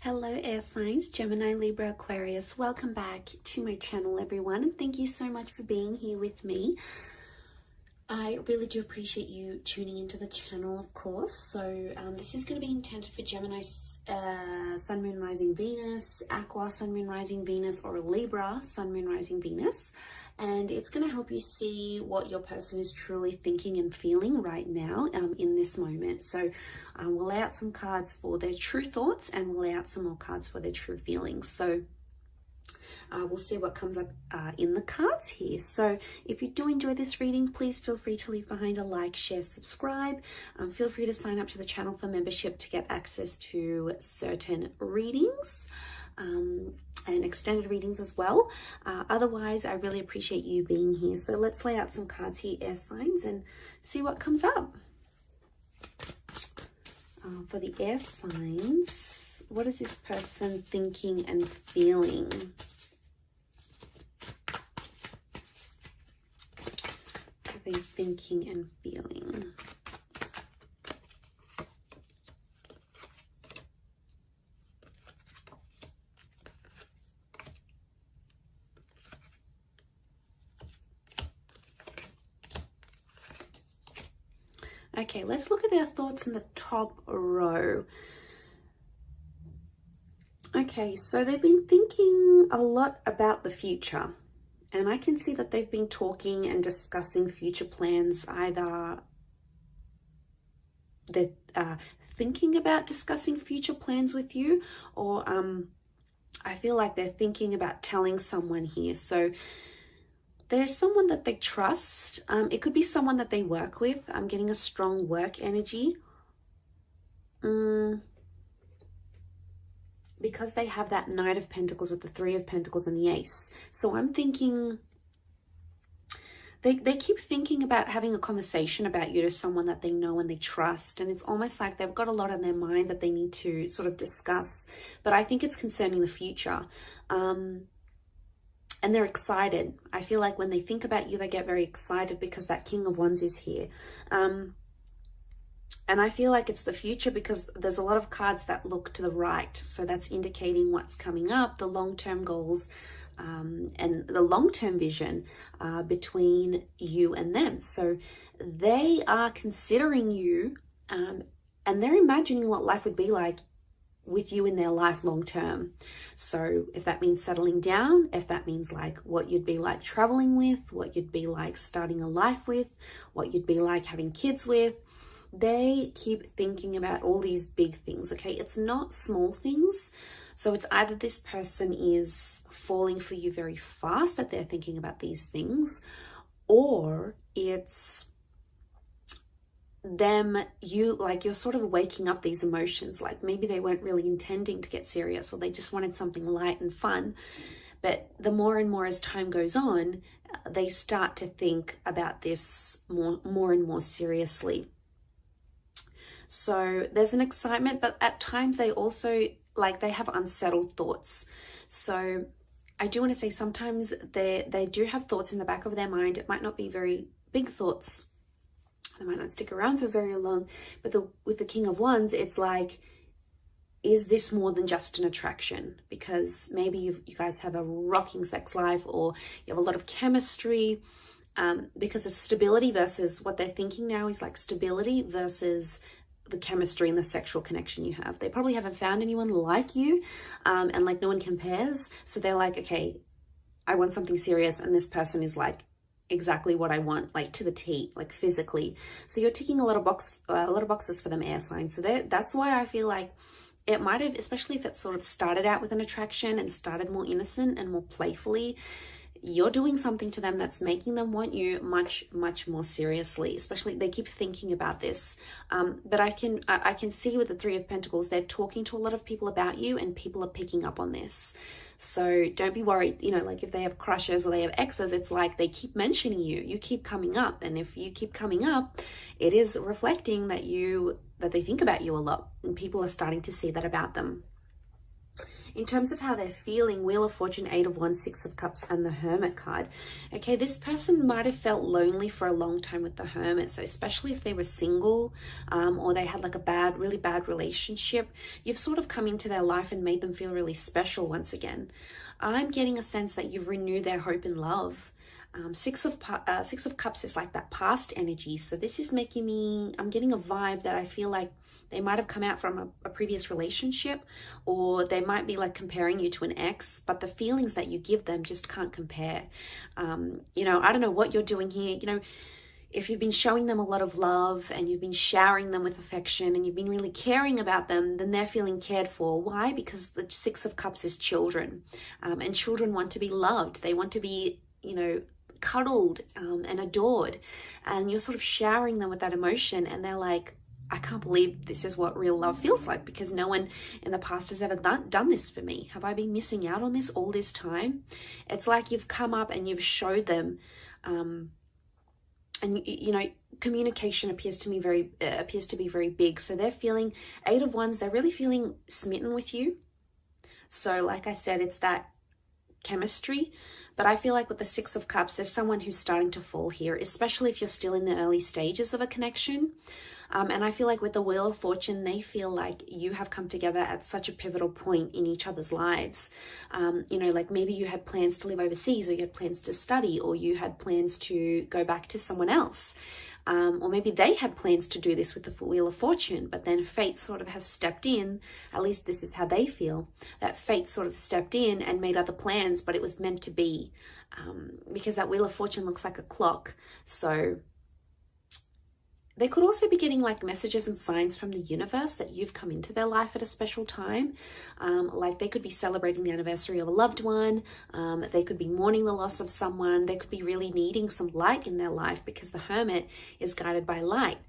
Hello air signs, Gemini, Libra, Aquarius. Welcome back to my channel, everyone, and thank you so much for being here with me. I really do appreciate you tuning into the channel, of course. So this is going to be intended for Gemini, Sun, Moon, Rising, Venus, Aqua, Sun, Moon, Rising, Venus, or Libra, Sun, Moon, Rising, Venus. And it's going to help you see what your person is truly thinking and feeling right now in this moment. So we'll lay out some cards for their true thoughts and we'll lay out some more cards for their true feelings. So we'll see what comes up in the cards here. So if you do enjoy this reading, please feel free to leave behind a like, share, subscribe. Feel free to sign up to the channel for membership to get access to certain readings and extended readings as well. Otherwise, I really appreciate you being here. So let's lay out some cards here, air signs, and see what comes up. For the air signs, what is this person thinking and feeling? What are they thinking and feeling? Okay, let's look at their thoughts in the top row. Okay, so they've been thinking a lot about the future. And I can see that they've been talking and discussing future plans. Either they're thinking about discussing future plans with you, or I feel like they're thinking about telling someone here. So there's someone that they trust. It could be someone that they work with. I'm getting a strong work energy. Because they have that Knight of Pentacles with the Three of Pentacles and the Ace. So I'm thinking, they keep thinking about having a conversation about you to someone that they know and they trust. And it's almost like they've got a lot on their mind that they need to sort of discuss. But I think it's concerning the future. And they're excited. I feel like when they think about you, they get very excited because that King of Wands is here. And I feel like it's the future because there's a lot of cards that look to the right. So that's indicating what's coming up, the long-term goals, and the long-term vision between you and them. So they are considering you and they're imagining what life would be like with you in their life long term. So if that means settling down, if that means like what you'd be like traveling with, what you'd be like starting a life with, what you'd be like having kids with, they keep thinking about all these big things. Okay, it's not small things. So it's either this person is falling for you very fast that they're thinking about these things, or it's them, you're sort of waking up these emotions. Like maybe they weren't really intending to get serious, or they just wanted something light and fun. But the more and more as time goes on, they start to think about this more and more seriously. So there's an excitement, but at times they also, they have unsettled thoughts. So I do want to say sometimes they do have thoughts in the back of their mind. It might not be very big thoughts. They might not stick around for very long, but with the King of Wands, it's like, is this more than just an attraction? Because maybe you guys have a rocking sex life, or you have a lot of chemistry, because it's stability versus what they're thinking now is like stability versus the chemistry and the sexual connection you have. They probably haven't found anyone like you, and like no one compares. So they're like, okay, I want something serious, and this person is like exactly what I want, like to the T, like physically. So you're ticking a lot of boxes for them, air signs. So that's why I feel like it might have, especially if it sort of started out with an attraction and started more innocent and more playfully, you're doing something to them that's making them want you much, much more seriously. Especially they keep thinking about this. But I can see with the Three of Pentacles, they're talking to a lot of people about you and people are picking up on this. So don't be worried, like if they have crushes or they have exes, it's like they keep mentioning you keep coming up. And if you keep coming up, it is reflecting that they think about you a lot, and people are starting to see that about them. In terms of how they're feeling, Wheel of Fortune, 8 of Wands, 6 of Cups, and the Hermit card. Okay, this person might have felt lonely for a long time with the Hermit. So especially if they were single, or they had like a really bad relationship, you've sort of come into their life and made them feel really special once again. I'm getting a sense that you've renewed their hope and love. Six of Cups is like that past energy. So this is making me, I'm getting a vibe that I feel like they might have come out from a previous relationship, or they might be like comparing you to an ex, but the feelings that you give them just can't compare. You know, I don't know what you're doing here. You know, if you've been showing them a lot of love and you've been showering them with affection and you've been really caring about them, then they're feeling cared for. Why? Because the 6 of Cups is children, and children want to be loved. They want to be, you know, cuddled and adored, and you're sort of showering them with that emotion, and they're like, I can't believe this is what real love feels like, because no one in the past has ever done this for me. Have I been missing out on this all this time? It's like you've come up and you've showed them, and you know, communication appears to be very big. So they're feeling 8 of Wands. They're really feeling smitten with you. So like I said, it's that chemistry. But I feel like with the 6 of Cups, there's someone who's starting to fall here, especially if you're still in the early stages of a connection. And I feel like with the Wheel of Fortune, they feel like you have come together at such a pivotal point in each other's lives. You know, like maybe you had plans to live overseas, or you had plans to study, or you had plans to go back to someone else. Or maybe they had plans to do this with the Wheel of Fortune, but then fate sort of has stepped in. At least this is how they feel, that fate sort of stepped in and made other plans, but it was meant to be, because that Wheel of Fortune looks like a clock. So they could also be getting like messages and signs from the universe that you've come into their life at a special time. Like they could be celebrating the anniversary of a loved one. They could be mourning the loss of someone. They could be really needing some light in their life, because the Hermit is guided by light.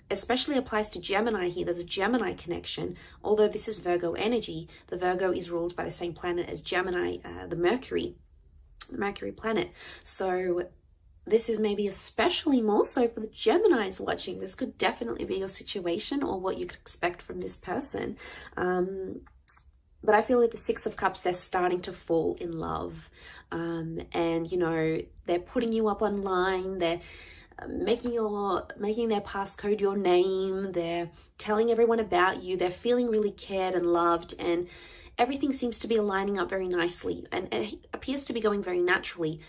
Especially applies to Gemini here. There's a Gemini connection. Although this is Virgo energy, the Virgo is ruled by the same planet as Gemini, the Mercury planet. So this is maybe especially more so for the Geminis watching. This could definitely be your situation, or what you could expect from this person. But I feel with the 6 of Cups, they're starting to fall in love. And, you know, they're putting you up online. They're making their passcode your name. They're telling everyone about you. They're feeling really cared and loved. And everything seems to be aligning up very nicely. And it appears to be going very naturally.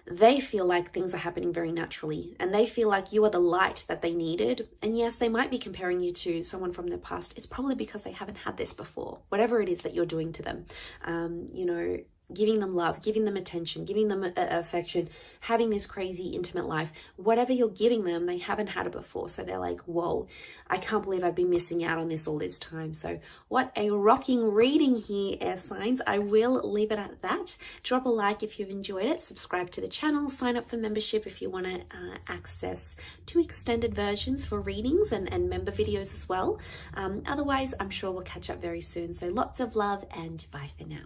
They feel like things are happening very naturally, and they feel like you are the light that they needed. And yes, they might be comparing you to someone from their past. It's probably because they haven't had this before, whatever it is that you're doing to them. You know, giving them love, giving them attention, giving them affection, having this crazy intimate life, whatever you're giving them, they haven't had it before. So they're like, whoa, I can't believe I've been missing out on this all this time. So what a rocking reading here, air signs. I will leave it at that. Drop a like if you've enjoyed it. Subscribe to the channel. Sign up for membership if you want to access 2 extended versions for readings and member videos as well. Otherwise, I'm sure we'll catch up very soon. So lots of love, and bye for now.